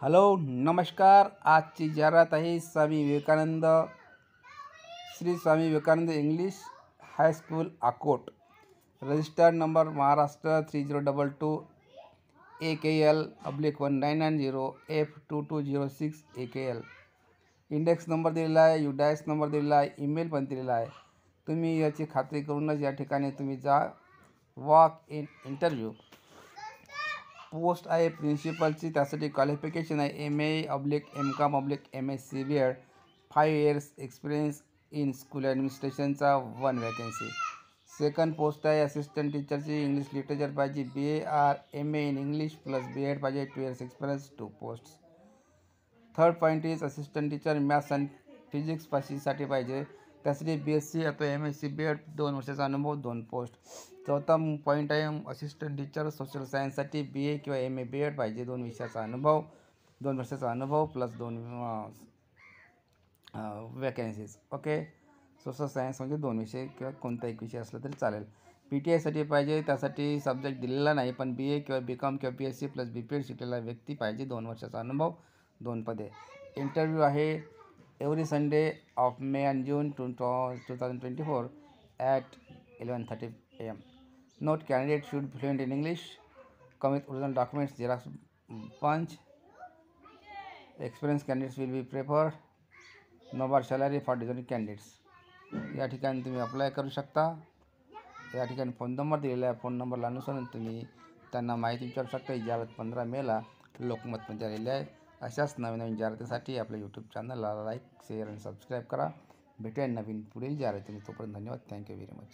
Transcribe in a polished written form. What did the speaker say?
Hello नमस्कार. आजची जाहिरात आहे Swami Vivekananda Shri Swami Vivekananda English high school Akot. Registered number Maharashtra 3022 AKL/1990 F2206 AKL. Index number दिलेला आहे, UDAS नंबर दिलेला आहे, ईमेल पण दिलेला आहे. तुम्ही याची खात्री करूनच या ठिकाणी तुम्ही जा. वॉक इन इंटरव्ह्यू पोस्ट आहे प्रिन्सिपलची. त्यासाठी क्वालिफिकेशन आहे MA/MCOM/MSc BEd, 5 years experience in school ॲडमिनिस्ट्रेशनचा 1 वॅकन्सी. सेकंड पोस्ट आहे असिस्टंट टीचरची. इंग्लिश लिटरेचर पाहिजे, BA or MA in English plus BEd पाहिजे, 2 years experience, 2 posts. Third point is assistant teacher maths and physics साठी पाहिजे. त्यासाठी BSc अथवा MSc BEd 2 वर्षाचा अनुभव, 2 पोस्ट. चौथा पॉईंट आहे असिस्टंट टीचर सोशल सायन्ससाठी BA किंवा MA BEd पाहिजे, 2 विषयाचा अनुभव, 2 वर्षाचा अनुभव plus 2 vacancies. Okay. Social science म्हणजे 2 विषय किंवा कोणता एक विषय असला तरी चालेल. PTIसाठी पाहिजे. त्यासाठी सब्जेक्ट दिलेला नाही, पण BA किंवा BCom किंवा BSc प्लस BPEd शिकलेला व्यक्ती पाहिजे, 2 वर्षाचा अनुभव, 2 पदे. इंटरव्ह्यू आहे every Sunday of May and June 2024 at 11:30 AM. Note: candidate should be fluent in English, come with original documents, xerox bunch. Experienced candidates will be preferred. No bar salary for deserving candidates. या ठिकाणी तुम्ही apply करू शकता. या ठिकाणी phone number दिलेला आहे. Phone नंबरला अनुसरून तुम्ही त्यांना माहिती विचारू शकता. ही जाहिरात 15 मेला लोकमतमध्ये आलेली आहे. अशाच नवीन जाहिरातीसाठी आपल्या यूट्यूब चॅनलला लाईक, शेअर आणि सबस्क्राईब करा. भेटूया नवीन पुढील जाहिरातीने. तोपर्यंत धन्यवाद. Thank you very much.